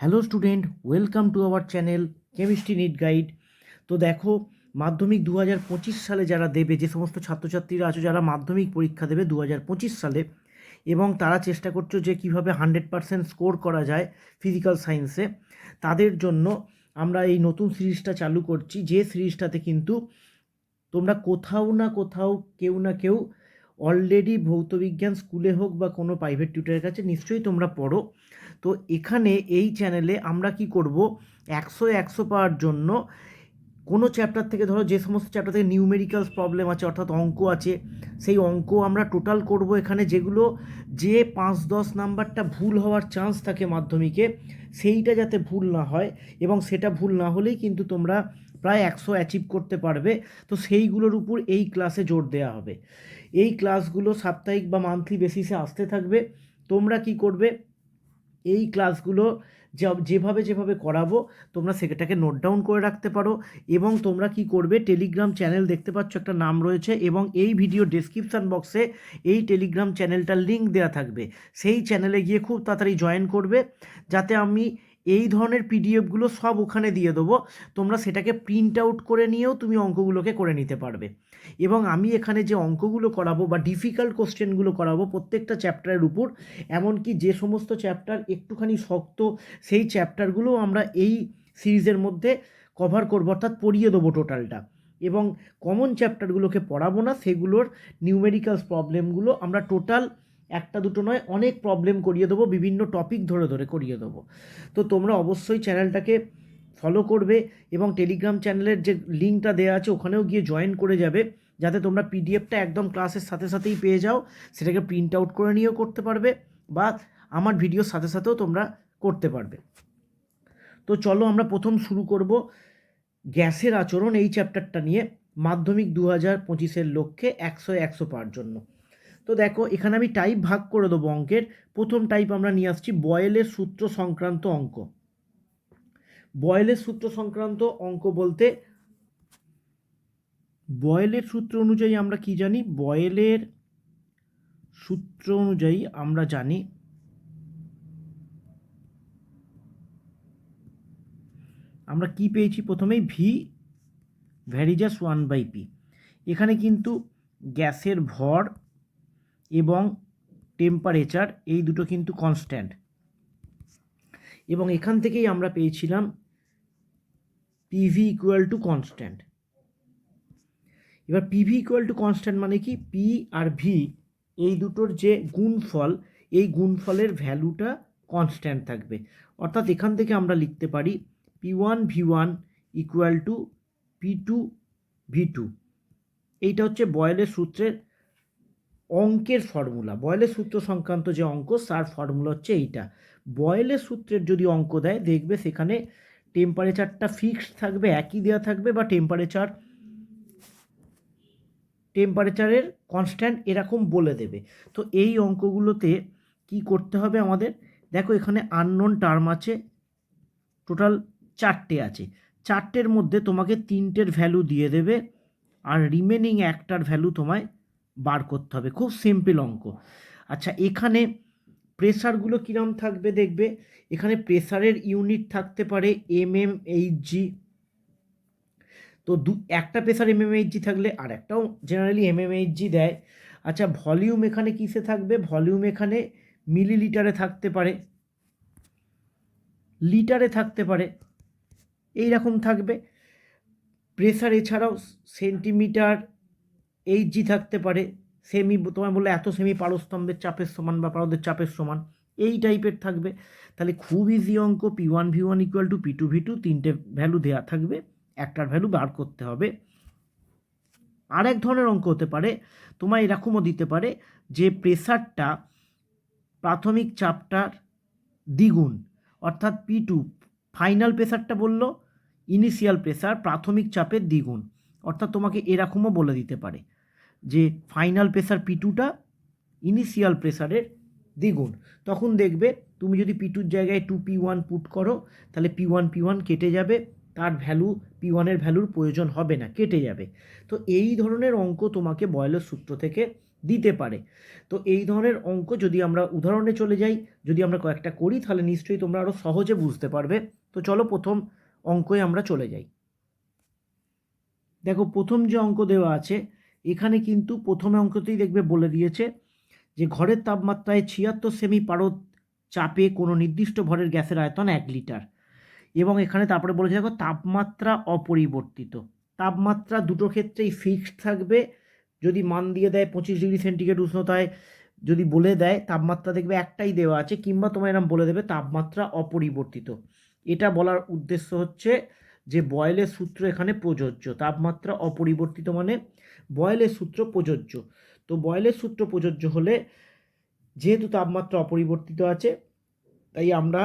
Hello student, welcome to our channel chemistry NEET guide. তো দেখো, মাধ্যমিক 2025 সালে যারা দেবে, যে সমস্ত ছাত্রছাত্রীরা আছো যারা মাধ্যমিক পরীক্ষা দেবে 2025 সালে, এবং তারা চেষ্টা করছো যে কীভাবে 100% স্কোর করা যায় ফিজিক্যাল সায়েন্সে, তাদের জন্য আমরা এই নতুন সিরিজটা চালু করছি। যে সিরিজটাতে কিন্তু তোমরা কোথাও না কোথাও কেউ না কেউ অলরেডি ভৌতবিজ্ঞান স্কুলে হোক বা কোনো প্রাইভেট টিউটরের কাছে নিশ্চয়ই তোমরা পড়ো। তো এখানে এই চ্যানেলে আমরা কি করব, 100 পাওয়ার জন্য কোনো চ্যাপ্টার থেকে, ধরো যে সমস্ত চ্যাপ্টার থেকে নিউমেরিক্যালস প্রবলেম আছে অর্থাৎ অঙ্ক আছে, সেই অঙ্ক আমরা টোটাল করব এখানে। যেগুলো যে 5-10 নাম্বারটা ভুল হওয়ার চান্স থাকে মাধ্যমিকে, সেইটা যাতে ভুল না হয়, এবং সেটা ভুল না হলেই কিন্তু তোমরা প্রায় 100 অ্যাচিভ করতে পারবে। তো সেইগুলোর উপর এই ক্লাসে জোর দেওয়া হবে। এই ক্লাসগুলো সাপ্তাহিক বা মান্থলি বেসিসে আসতে থাকবে। তোমরা কি করবে, এই ক্লাসগুলো যেভাবে করাবো তোমরা সেটাকে নোট ডাউন করে রাখতে পারো, এবং তোমরা কি করবে, টেলিগ্রাম চ্যানেল দেখতে পাচ্ছ একটা নাম রয়েছে, এবং এই ভিডিও ডেসক্রিপশান বক্সে এই টেলিগ্রাম চ্যানেলটার লিঙ্ক দেওয়া থাকবে। সেই চ্যানেলে গিয়ে খুব তাড়াতাড়ি জয়েন করবে, যাতে আমি এই ধরনের পিডিএফগুলো সব ওখানে দিয়ে দেবো। তোমরা সেটাকে প্রিন্ট আউট করে নিয়েও তুমি অঙ্কগুলোকে করে নিতে পারবে। এবং আমি এখানে যে অঙ্কগুলো করাবো বা ডিফিকাল্ট কোশ্চেনগুলো করাবো প্রত্যেকটা চ্যাপ্টারের উপর, এমনকি যে সমস্ত চ্যাপ্টার একটুখানি শক্ত সেই চ্যাপ্টারগুলো আমরা এই সিরিজের মধ্যে কভার করবো, অর্থাৎ পড়িয়ে দেবো টোটালটা। এবং কমন চ্যাপ্টারগুলোকে পড়াবো না, সেগুলোর নিউমেরিক্যালস প্রবলেমগুলো আমরা টোটাল একটা দুটো নয় অনেক প্রবলেম করিয়ে দেবো, বিভিন্ন টপিক ধরে ধরে করিয়ে দেবো। তো তোমরা অবশ্যই চ্যানেলটাকে ফলো করবে, এবং টেলিগ্রাম চ্যানেলের যে লিঙ্কটা দেওয়া আছে ওখানেও গিয়ে জয়েন করে যাবে, যাতে তোমরা পিডিএফটা একদম ক্লাসের সাথে সাথেই পেয়ে যাও। সেটাকে প্রিন্ট আউট করে নিয়েও করতে পারবে, বা আমার ভিডিওর সাথে সাথেও তোমরা করতে পারবে। তো চলো আমরা প্রথম শুরু করব গ্যাসের আচরণ এই চ্যাপ্টারটা নিয়ে, মাধ্যমিক 2025-এর লক্ষ্যে 100 পাওয়ার জন্য। তো দেখো, এখানে আমি টাইপ ভাগ করে দেবো অঙ্কের। প্রথম টাইপ আমরা নিয়ে আসছি বয়েলের সূত্র সংক্রান্ত অঙ্ক। বয়েলের সূত্র সংক্রান্ত অঙ্ক বলতে, বয়েলের সূত্র অনুযায়ী আমরা কি জানি, বয়েলের সূত্র অনুযায়ী আমরা জানি আমরা কি পেয়েছি, প্রথমেই ভি ভ্যারিজাস 1/p। এখানে কিন্তু গ্যাসের ভর এবং টেম্পারেচার এই দুটো কিন্তু কনস্ট্যান্ট, এবং এখান থেকেই আমরা পেয়েছিলাম পিভি ইকুয়াল টু কনস্ট্যান্ট। এবার পিভি ইকুয়াল টু কনস্ট্যান্ট মানে কি, পি আর ভি এই দুটোর যে গুণফল, এই গুণফলের ভ্যালুটা কনস্ট্যান্ট থাকবে। অর্থাৎ এখান থেকে আমরা লিখতে পারি P1 V1 equal two P2 V2। এইটা হচ্ছে বয়েলের সূত্রের অঙ্কের ফর্মুলা। বয়েলের সূত্র সংক্রান্ত যে অঙ্ক, তার ফর্মুলা হচ্ছে এইটা। বয়েলের সূত্রের যদি অঙ্ক দেয়, দেখবে সেখানে টেম্পারেচারটা ফিক্সড থাকবে, একই দেওয়া থাকবে, বা টেম্পারেচারের কনস্ট্যান্ট এরকম বলে দেবে। তো এই অঙ্কগুলোতে কি করতে হবে আমাদের, দেখো এখানে আননোন টার্ম আছে, টোটাল 4টে আছে। 4টের মধ্যে তোমাকে 3টের ভ্যালু দিয়ে দেবে, আর রিমেনিং একটার ভ্যালু তোমায় বার করতে হবে। খুব সিম্পল অঙ্ক। আচ্ছা, এখানে প্রেসারগুলো কীরকম থাকবে দেখবে, এখানে প্রেসারের ইউনিট থাকতে পারে mmHg। তো একটা প্রেসার mmHg থাকলে আর একটাও জেনারেলি mmHg দেয়। আচ্ছা, ভলিউম এখানে কিসে থাকবে, ভলিউম এখানে মিলিলিটারে থাকতে পারে, লিটারে থাকতে পারে, এই রকম থাকবে। প্রেসার এছাড়াও সেন্টিমিটার HG থাকতে পারে, সেমি, তোমায় বললে এত সেমি পারস্তম্ভের চাপের সমান বা পারদের চাপের সমান, এই টাইপের থাকবে। তাহলে খুব ইজি অঙ্ক, P1 V1 equal two P2 V2, 3টে ভ্যালু দেওয়া থাকবে, একটার ভ্যালু বার করতে হবে। আর এক ধরনের অঙ্ক হতে পারে, তোমায় এরকমও দিতে পারে যে প্রেসারটা প্রাথমিক চাপটার দ্বিগুণ, অর্থাৎ P2, ফাইনাল প্রেসারটা বললো ইনিশিয়াল প্রেসার প্রাথমিক চাপের দ্বিগুণ, অর্থাৎ তোমাকে এরকমও বলে দিতে পারে যে ফাইনাল প্রেসার P2টা ইনিশিয়াল প্রেসারের দ্বিগুণ। তখন দেখবে তুমি যদি P2-র জায়গায় 2P1 পুট করো, তাহলে P1 কেটে যাবে, তার ভ্যালু P1-এর ভ্যালুর প্রয়োজন হবে না, কেটে যাবে। তো এই ধরনের অঙ্ক তোমাকে বয়েলের সূত্র থেকে দিতে পারে। তো এই ধরনের অঙ্ক যদি আমরা উদাহরণে চলে যাই, যদি আমরা কয়েকটা করি, তাহলে নিশ্চয়ই তোমরা আরও সহজে বুঝতে পারবে। তো চলো প্রথম অঙ্কে আমরা চলে যাই। দেখো প্রথম যে অঙ্ক দেওয়া আছে, এখানে কিন্তু প্রথমে অঙ্কতেই দেখবে বলে দিয়েছে যে ঘরের তাপমাত্রায় 76 সেমি পারদ চাপে কোনো নির্দিষ্ট ভরের গ্যাসের আয়তন 1 লিটার। এবং এখানে তারপরে বলেছে দেখো তাপমাত্রা অপরিবর্তিত। তাপমাত্রা দুটো ক্ষেত্রেই ফিক্সড থাকবে। যদি মান দিয়ে দেয় 25 ডিগ্রি সেন্টিগ্রেড উষ্ণতায়, যদি বলে দেয় তাপমাত্রা দেখবে একটাই দেওয়া আছে, কিংবা তোমার এরকম বলে দেবে তাপমাত্রা অপরিবর্তিত। এটা বলার উদ্দেশ্য হচ্ছে যে বয়েলের সূত্র এখানে প্রযোজ্য। তাপমাত্রা অপরিবর্তিত মানে বয়েলের সূত্র প্রযোজ্য। তো বয়েলের সূত্র প্রযোজ্য হলে যেহেতু তাপমাত্রা অপরিবর্তিত আছে, তাই আমরা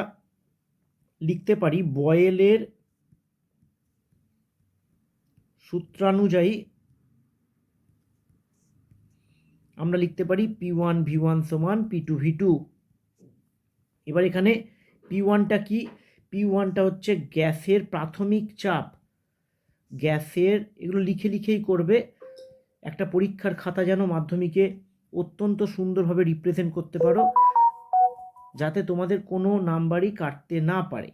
লিখতে পারি বয়েলের সূত্রানুযায়ী আমরা লিখতে পারি P1 V1 সমান P2 V2। এবার এখানে P1টা কি? P1টা হচ্ছে গ্যাসের প্রাথমিক চাপ। গ্যাসের, এগুলো লিখে লিখেই করবে, একটা পরীক্ষার খাতা যেন মাধ্যমিকে অত্যন্ত সুন্দরভাবে রিপ্রেজেন্ট করতে পারো, যাতে তোমাদের কোনো নাম্বারই কাটতে না পারে।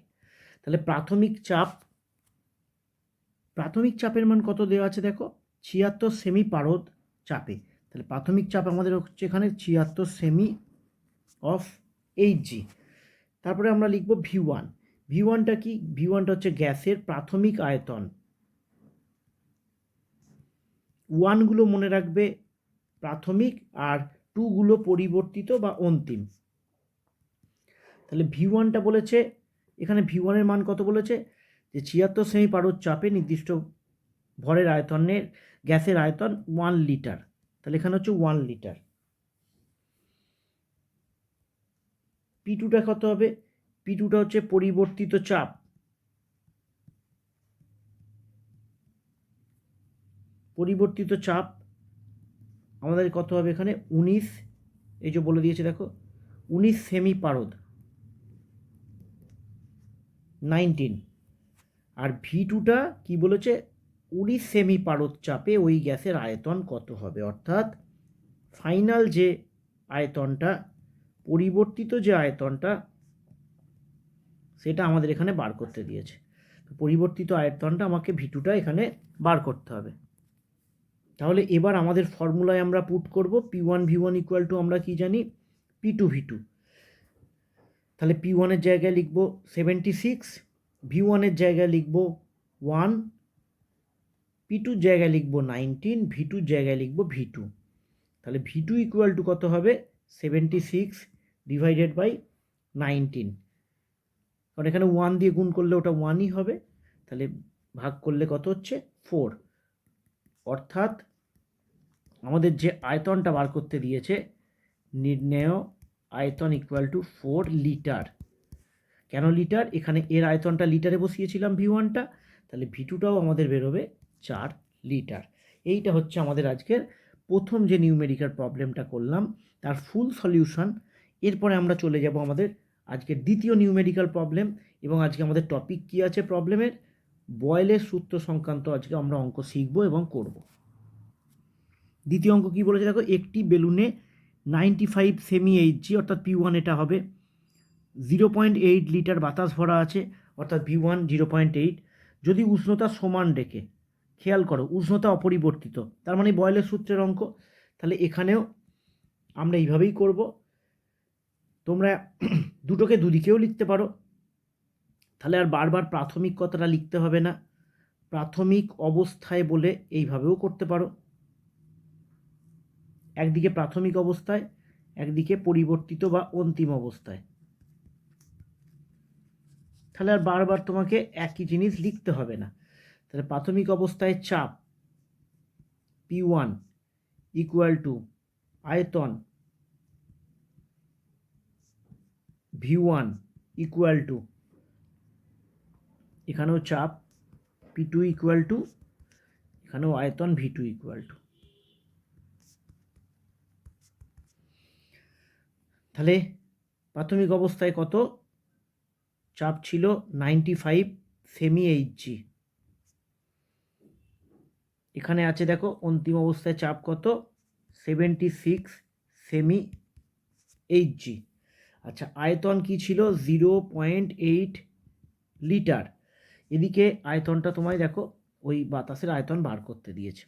তাহলে প্রাথমিক চাপের মান কত দেওয়া আছে দেখো, 76 সেমি পারদ চাপে। তাহলে প্রাথমিক চাপ আমাদের হচ্ছে এখানে 76 সেমি অফ এইচজি। তারপরে আমরা লিখব V1। V1টা কি? V1টা হচ্ছে গ্যাসের প্রাথমিক আয়তন। 1গুলো মনে রাখবে প্রাথমিক, আর 2গুলো পরিবর্তিত বা অন্তিম। তাহলে V1টা বলেছে, এখানে V1-এর মান কত বলেছে, যে 76 সেমি পারদ চাপে নির্দিষ্ট ভরের আয়তনের গ্যাসের আয়তন 1 লিটার। তাহলে এখানে হচ্ছে 1 লিটার। P2টা কত হবে? P2টা হচ্ছে পরিবর্তিত চাপ। পরিবর্তিত চাপ আমাদের কত হবে এখানে 19, এই যে বলে দিয়েছে দেখো 19 সেমি পারদ 19। আর V2টা কি বলেছে, 19 সেমি পারদ চাপে ওই গ্যাসের আয়তন কত হবে, অর্থাৎ ফাইনাল যে আয়তনটা, পরিবর্তিত যে আয়তনটা, সেটা আমাদের এখানে বার করতে দিয়েছে। পরিবর্তিত আয়তনটা আমাকে V2টা এখানে বার করতে হবে। তাহলে এবার আমাদের ফর্মুলায় আমরা পুট করব P1 V1 ইকুয়াল টু আমরা কি জানি, P2 V2। তাহলে P1-এর জায়গায় লিখব 76, V1-এর জায়গায় লিখব 1, P2-র জায়গায় লিখব 19, V2-র জায়গায় লিখব V2। তাহলে V2 ইকুয়াল টু কত হবে, 76 ডিভাইডেড বাই 19। কারণ এখানে 1 দিয়ে গুণ করলে ওটা 1ই হবে, তাহলে ভাগ করলে কত হচ্ছে 4। অর্থাৎ আমাদের যে আয়তনটা বার করতে দিয়েছে, নির্ণেয় আয়তন ইকুয়াল টু 4 লিটার। কেন লিটার? এখানে এর আয়তনটা লিটারে বসিয়েছিলাম V1টা, তাহলে V2টাও আমাদের বেরোবে 4 লিটার। এইটা হচ্ছে আমাদের আজকের প্রথম যে নিউমেরিক্যাল প্রবলেমটা করলাম তার ফুল সলিউশন। এরপরে আমরা চলে যাব আমাদের আজকের দ্বিতীয় নিউমেরিক্যাল প্রবলেম, এবং আজকে আমাদের টপিক কি আছে প্রবলেমের, বয়েলের সূত্র সংক্রান্ত আজকে আমরা অঙ্ক শিখব এবং করব। দ্বিতীয় অঙ্ক কি বলেছে দেখো, একটি বেলুনে 95 সেমি এইচজি অর্থাৎ P1 এটা হবে, 0.8 লিটার বাতাস ভরা আছে অর্থাৎ V1 0.8। যদি উষ্ণতা সমান রেখে, খেয়াল করো উষ্ণতা অপরিবর্তিত, তার মানে বয়েলের সূত্রের অঙ্ক। তাহলে এখানেও আমরা এইভাবেই করব। তোমরা দুটোকে দুদিকেও লিখতে পারো, তাহলে আর বারবার প্রাথমিক কথাটা লিখতে হবে না। প্রাথমিক অবস্থায় বলে এইভাবেও করতে পারো, একদিকে প্রাথমিক অবস্থায়, একদিকে পরিবর্তিত বা অন্তিম অবস্থায়। তাহলে আর বারবার তোমাকে একই জিনিস লিখতে হবে না। তাহলে প্রাথমিক অবস্থায় চাপ P1 ইকুয়াল টু আয়তন V1 ইকুয়াল টু, এখানেও চাপ P2 ইকুয়াল টু, এখানেও আয়তন V2 ইকুয়াল টু। তাহলে প্রাথমিক অবস্থায় কত চাপ ছিল, 95 সেমি এইচজি। এখানে আছে দেখো অন্তিম অবস্থায় চাপ কত, 76 সেমি Hg। আচ্ছা, আয়তন কি ছিল? 0.8 লিটার। এদিকে আয়তনটা তোমায় দেখো ওই বাতাসের আয়তন বার করতে দিয়েছে।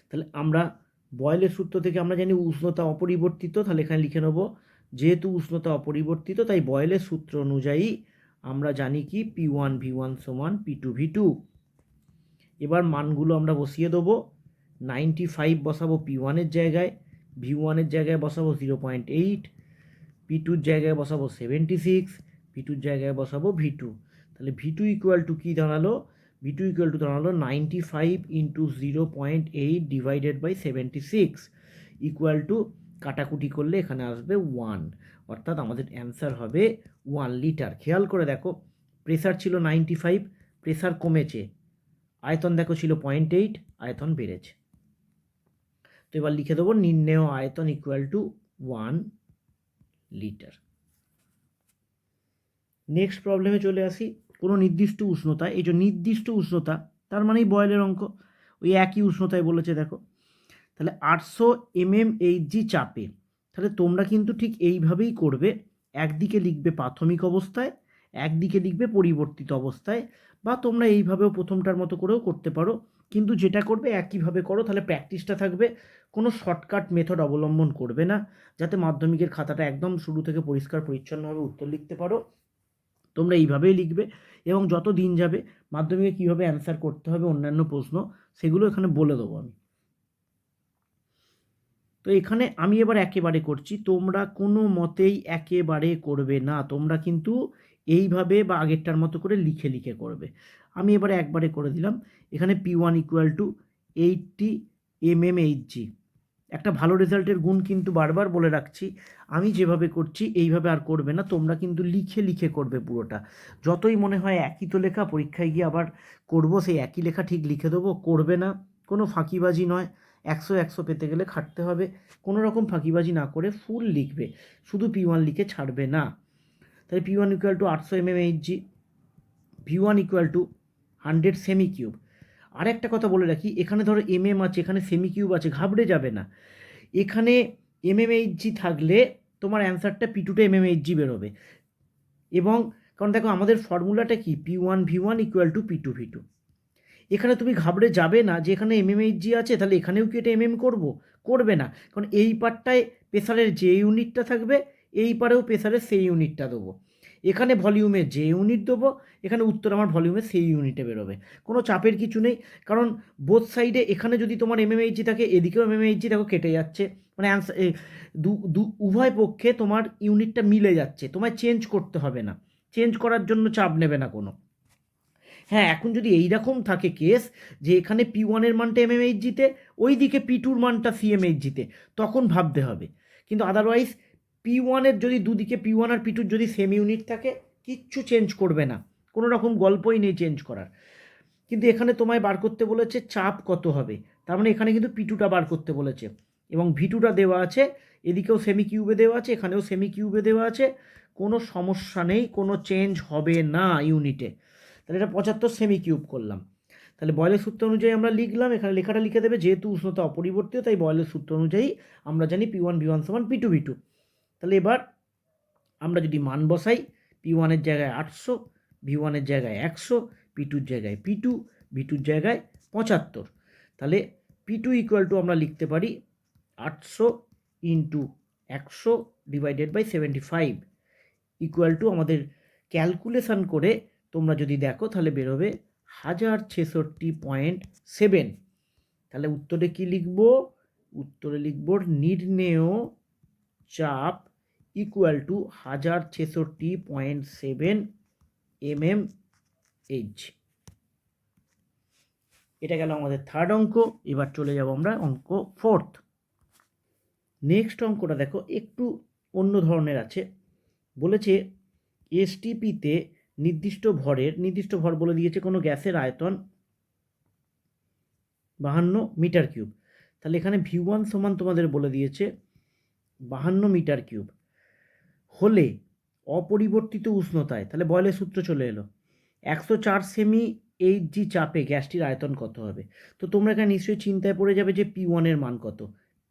তাহলে আমরা বয়েলের সূত্র থেকে আমরা জানি উষ্ণতা অপরিবর্তিত, তাহলে এখানে লিখে নেব যেহেতু উষ্ণতা অপরিবর্তিত তাই বয়েলের সূত্র অনুযায়ী আমরা জানি কি P1 V1 সমান P2 V2। এবার মানগুলো আমরা বসিয়ে দেবো। 95 বসাবো P1 এর জায়গায়, V1 এর জায়গায় বসাবো 0.8, P2 জায়গায় বসাবো 76, P2 জায়গায় বসাবো V2। তাহলে V2 ইকুয়াল টু কী দাঁড়ালো? V2 ইকুয়াল টু দাঁড়ালো 95 into 0.8 divided by 76 equal to কাটাকুটি করলে এখানে আসবে 1, অর্থাৎ আমাদের অ্যান্সার হবে 1 লিটার। খেয়াল করে দেখো, প্রেসার ছিল 95, প্রেসার কমেছে, আয়তন দেখো ছিল 0.8, আয়তন বেড়েছে। তো এবার লিখে দেবো নির্ণেয় আয়তন ইকুয়াল টু 1 লিটার। নেক্সট প্রবলেমে চলে আসি। কোনো নির্দিষ্ট উষ্ণতা, এই যে নির্দিষ্ট উষ্ণতা তার মানেই বয়েলের অঙ্ক, ওই একই উষ্ণতায় বলেছে দেখো। তাহলে 800 mmHg চাপে, তাহলে তোমরা কিন্তু ঠিক এইভাবেই করবে। একদিকে লিখবে প্রাথমিক অবস্থায়, একদিকে লিখবে পরিবর্তিত অবস্থায়, বা তোমরা এইভাবেও প্রথমটার মতো করেও করতে পারো, কিন্তু যেটা করবে একইভাবে করো, তাহলে প্র্যাকটিসটা থাকবে। কোনো শর্টকাট মেথড অবলম্বন করবে না, যাতে মাধ্যমিকের খাতাটা একদম শুরু থেকে পরিষ্কার পরিচ্ছন্নভাবে উত্তর লিখতে পারো। তোমরা এইভাবেই লিখবে এবং যত দিন যাবে মাধ্যমিকে কীভাবে অ্যান্সার করতে হবে অন্যান্য প্রশ্ন সেগুলো এখানে বলে দেবো আমি। তো এখানে আমি এবার একেবারে করছি, তোমরা কোনো মতেই একেবারে করবে না, তোমরা কিন্তু এইভাবে বা আগেরটার মতো করে লিখে লিখে করবে। আমি এবারে একবারে করে দিলাম। এখানে P1 ইকুয়াল টু 80 mmHg। একটা ভালো রেজাল্টের গুণ কিন্তু বারবার বলে রাখছি, আমি যেভাবে করছি এইভাবে আর করবে না, তোমরা কিন্তু লিখে লিখে করবে পুরোটা। যতই মনে হয় একই তো লেখা, পরীক্ষায় গিয়ে আবার করবো সেই একই লেখা ঠিক লিখে দেবো, করবে না। কোনো ফাঁকিবাজি নয়, 100 পেতে গেলে খাটতে হবে, কোনো রকম ফাঁকিবাজি না করে ফুল লিখবে, শুধু P1 লিখে ছাড়বে না। তাহলে P1 equal to 800 mmHg, V1 equal to 100 সেমি কিউব। আর একটা কথা বলে রাখি, এখানে ধরো mm আছে, এখানে সেমি কিউব আছে, ঘাবড়ে যাবে না। এখানে mmHg থাকলে তোমার অ্যান্সারটা P2 mmHg বেরোবে। এবং কারণ দেখো আমাদের ফর্মুলাটা কি, P1 V1 equal two P2 V2। এখানে তুমি ঘাবড়ে যাবে না যে এখানে mmHg আছে তাহলে এখানেও কি এটা করব, করবে না। কারণ এই পার্টটায় প্রেসারের যে ইউনিটটা থাকবে, এই পারেও প্রেসারের সেই ইউনিটটা দেবো। এখানে ভলিউমে যে ইউনিট দেবো, এখানে উত্তর আমার ভলিউমে সেই ইউনিটে বেরোবে। কোনো চাপের কিছু নেই, কারণ বোথ সাইডে এখানে যদি তোমার mmHg থাকে, এদিকেও mmHg দেখো কেটে যাচ্ছে, মানে অ্যান্সার উভয় পক্ষে তোমার ইউনিটটা মিলে যাচ্ছে, তোমায় চেঞ্জ করতে হবে না, চেঞ্জ করার জন্য চাপ নেবে না কোনো। হ্যাঁ, এখন যদি এইরকম থাকে কেস যে এখানে P1 এর মানটা mmHgতে, ওই দিকে P2 মানটা CmHgতে, তখন ভাবতে হবে। কিন্তু আদারওয়াইজ P1 এর যদি দুদিকে P1 আর P2 যদি সেম ইউনিট থাকে, কিচ্ছু চেঞ্জ করবে না, কোনো রকম গল্পই নেই চেঞ্জ করার। কিন্তু এখানে তোমায় বার করতে বলেছে চাপ কত হবে, তার মানে এখানে কিন্তু P2টা বার করতে বলেছে, এবং V2টা দেওয়া আছে, এদিকেও সেমি কিউবে দেওয়া আছে, এখানেও সেমি কিউবে দেওয়া আছে, কোনো সমস্যা নেই, কোনো চেঞ্জ হবে না ইউনিটে। তাহলে এটা 75 সেমি কিউব করলাম। তাহলে বয়েলের সূত্র অনুযায়ী আমরা লিখলাম, এখানে লেখাটা লিখে দেবে, যেহেতু উষ্ণতা অপরিবর্তিত তাই বয়েলের সূত্র অনুযায়ী আমরা জানি P1 V1 সমান P2 V2। তাহলে এবার আমরা যদি মান বসাই, P1 এর জায়গায় 800, V1 এর জায়গায় 100, P2 জায়গায় P2, V2 জায়গায় 75। তাহলে P2 ইকুয়াল টু আমরা লিখতে পারি 800 into 100 divided by 75 equal to, আমাদের ক্যালকুলেশান করে তোমরা যদি দেখো তাহলে বেরোবে 1066.7। তাহলে উত্তরে কি লিখব? উত্তরে লিখব নির্ণেয় চাপ ইকুয়াল টু 1066.7 mmH। এটা গেল আমাদের থার্ড অঙ্ক। এবার চলে যাব আমরা অঙ্ক ফোর্থ। নেক্সট অঙ্কটা দেখো একটু অন্য ধরনের আছে। বলেছে এসটিপিতে নির্দিষ্ট ভর বলে দিয়েছে কোনো গ্যাসের আয়তন 52 মিটার কিউব। তাহলে এখানে V1 সমান তোমাদের বলে দিয়েছে 52 মিটার কিউব হলে অপরিবর্তিত উষ্ণতায়, তাহলে বয়েলের সূত্র চলে এলো, 104 সেমি Hg চাপে গ্যাসটির আয়তন কত হবে। তো তোমরা এখানে নিশ্চয়ই চিন্তায় পড়ে যাবে যে P1 এর মান কত।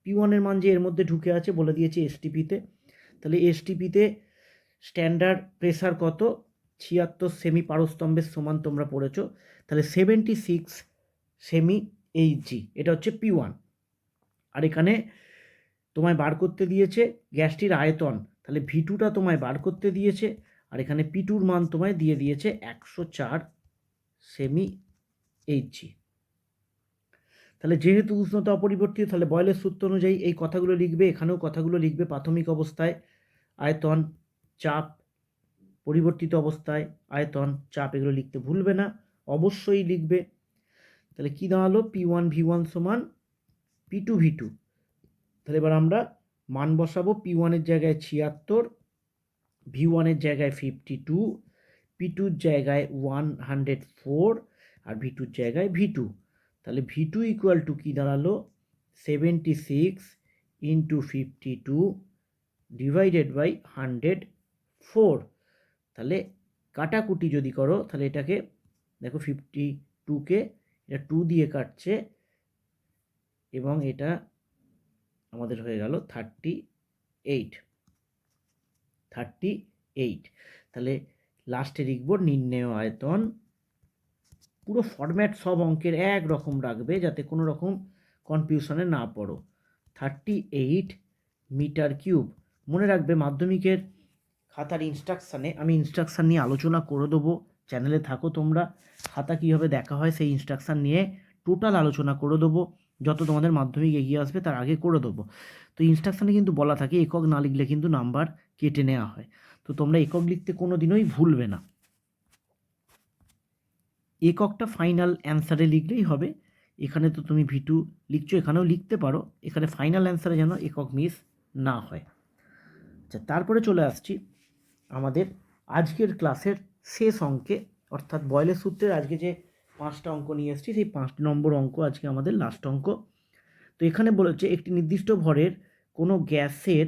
P1 এর মান যে এর মধ্যে ঢুকে আছে বলে দিয়েছে এসটিপিতে। তাহলে এসটিপিতে স্ট্যান্ডার্ড প্রেসার কত? 76 সেমি পারস্তম্ভের সমান তোমরা পড়েছো। তাহলে 76 সেমি এইচজি, এটা হচ্ছে P1। আর এখানে তোমায় বার করতে দিয়েছে গ্যাসটির আয়তন, তাহলে V2টা তোমায় বার করতে দিয়েছে, আর এখানে P2র মান তোমায় দিয়ে দিয়েছে 104 সেমি এইচজি। তাহলে যেহেতু উষ্ণতা অপরিবর্তিত, তাহলে বয়লের সূত্র অনুযায়ী এই কথাগুলো লিখবে, এখানেও কথাগুলো লিখবে। প্রাথমিক অবস্থায় আয়তন, চাপ, পরিবর্তিত অবস্থায় আয়তন, চাপ, এগুলো লিখতে ভুলবে না, অবশ্যই লিখবে। তাহলে কি দাঁড়ালো? P1 V1 সমান P2 V2। তাহলে এবার আমরা মান বসাবো। P1 এর জায়গায় 76, V1 এর জায়গায় 52, P2-র জায়গায় 104, আর V2-র জায়গায় V2। তাহলে V2 ইকুয়াল টু কী দাঁড়ালো? 76 ইন্টু 52 ডিভাইডেড বাই 104। তাহলে কাটাকুটি যদি করো, তাহলে এটাকে দেখো 52কে এটা 2 দিয়ে কাটছে, এবং এটা আমাদের হয়ে গেল 38। তাহলে লাস্টে লিখব নির্ণেয় আয়তন। পুরো ফরম্যাট সব অঙ্কের এক রকম রাখবে, যাতে কোনো রকম কনফিউশনে না পড়ো। 38 মিটার কিউব। মনে রাখবে মাধ্যমিকের খাতার ইনস্ট্রাকশানে আমি ইনস্ট্রাকশান নিয়ে আলোচনা করে দেবো। চ্যানেলে থাকো তোমরা, খাতা কীভাবে দেখা হয় সেই ইনস্ট্রাকশান নিয়ে টোটাল আলোচনা করে দেবো। যত তোমাদের মাধ্যমিক এগিয়ে আসবে তার আগে করে দেবো। তো ইনস্ট্রাকশানে কিন্তু বলা থাকে একক না লিখলে কিন্তু নাম্বার কেটে নেওয়া হয়। তো তোমরা একক লিখতে কোনো দিনই ভুলবে না। এককটা ফাইনাল অ্যান্সারে লিখলেই হবে। এখানে তো তুমি V2 লিখছো, এখানেও লিখতে পারো, এখানে ফাইনাল অ্যান্সারে যেন একক মিস না হয়। আচ্ছা, তারপরে চলে আসছি আমাদের আজকের ক্লাসের শেষ অঙ্কে, অর্থাৎ বয়লের সূত্রের আজকে যে 5টা অঙ্ক নিয়ে এসেছি, সেই 5 নম্বর অঙ্ক আজকে আমাদের লাস্ট অঙ্ক। তো এখানে বলেছে একটি নির্দিষ্ট ভরের কোনো গ্যাসের,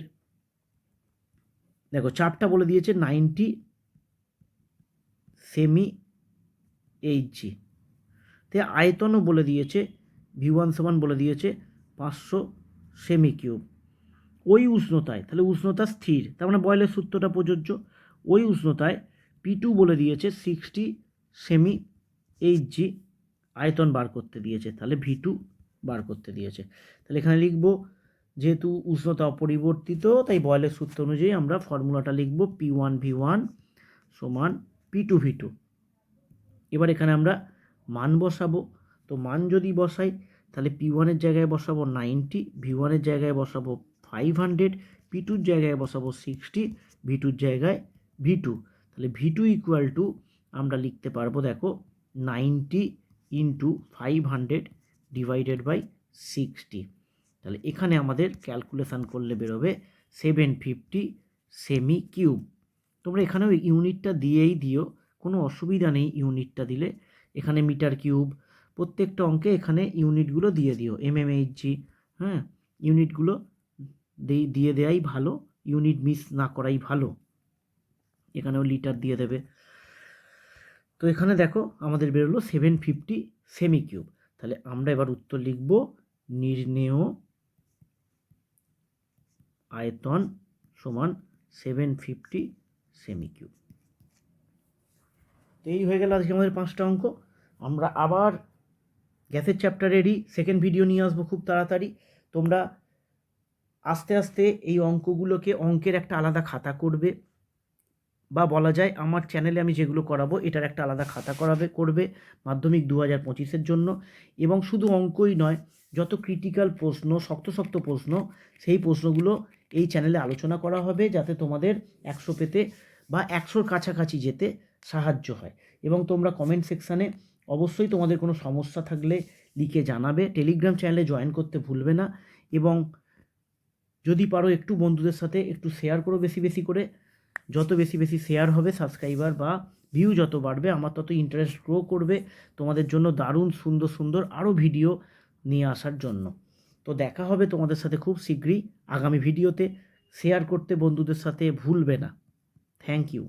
দেখো চাপটা বলে দিয়েছে 90 সেমি এইচজি, তে আয়তনও বলে দিয়েছে V1 সমান বলে দিয়েছে 500 সেমি কিউব। ওই উষ্ণতায়, তাহলে উষ্ণতা স্থির, তার মানে বয়লের সূত্রটা প্রযোজ্য। ওই উষ্ণতায় P2 বলে দিয়েছে 60 সেমি এইচজি, আয়তন বার করতে দিয়েছে, তাহলে V2 বার করতে দিয়েছে। তাহলে এখানে লিখব যেহেতু উষ্ণতা অপরিবর্তিত, তাই বয়লের সূত্র অনুযায়ী আমরা ফর্মুলাটা লিখব P1 V1 সমান P2 V2। এবার এখানে আমরা মান বসাবো। তো মান যদি বসাই, তাহলে P1 এর জায়গায় বসাবো 90, V1 এর জায়গায় বসাবো 500, P2-র জায়গায় বসাবো 60, V2-র জায়গায় V2। তাহলে V2 ইকুয়াল টু আমরা লিখতে পারবো, দেখো 90 ইন্টু 500 ডিভাইডেড বাই 60। তাহলে এখানে আমাদের ক্যালকুলেশান করলে বেরোবে 750 সেমি কিউব। তোমরা এখানেও ইউনিটটা দিয়েই দিও, কোনো অসুবিধা নেই ইউনিটটা দিলে। এখানে মিটার কিউব, প্রত্যেকটা অঙ্কে এখানে ইউনিটগুলো দিয়ে দিও, MMHG, হ্যাঁ, ইউনিটগুলো দিয়ে দেওয়াই ভালো, ইউনিট মিস না করাই ভালো। এখানেও লিটার দিয়ে দেবে। তো এখানে দেখো আমাদের বেরোলো 750 সেমি কিউব। তাহলে আমরা এবার উত্তর লিখব নির্ণেয় আয়তন সমান 750 সেমি কিউব। তো এই হয়ে গেল আজকে আমাদের 5টা অঙ্ক। আমরা আবার গ্যাসের চ্যাপ্টারেরই সেকেন্ড ভিডিও নিয়ে আসবো খুব তাড়াতাড়ি। তোমরা আস্তে আস্তে এই অঙ্কগুলোকে অঙ্কের একটা আলাদা খাতা করবে, বা বলা যায় আমার চ্যানেলে আমি যেগুলো করাবো এটার একটা আলাদা খাতা করবে মাধ্যমিক 2025-এর জন্য। এবং শুধু অঙ্কই নয়, যত ক্রিটিক্যাল প্রশ্ন, শক্ত প্রশ্ন, সেই প্রশ্নগুলো এই চ্যানেলে আলোচনা করা হবে, যাতে তোমাদের 100 পেতে বা 100-র কাছাকাছি যেতে সাহায্য হয়। এবং তোমরা কমেন্ট সেকশানে অবশ্যই তোমাদের কোনো সমস্যা থাকলে লিখে জানাবে। টেলিগ্রাম চ্যানেলে জয়েন করতে ভুলবে না, এবং যদি পারো একটু বন্ধুদের সাথে একটু শেয়ার করো বেশি করে। যত বেশি শেয়ার হবে, সাবস্ক্রাইবার বা ভিউ যত বাড়বে, আমার তত ইন্টারেস্ট গ্রো করবে তোমাদের জন্য দারুণ সুন্দর আরও ভিডিও নিয়ে আসার জন্য। তো দেখা হবে তোমাদের সাথে খুব শীঘ্রই আগামী ভিডিওতে। শেয়ার করতে বন্ধুদের সাথে ভুলবে না। Thank you.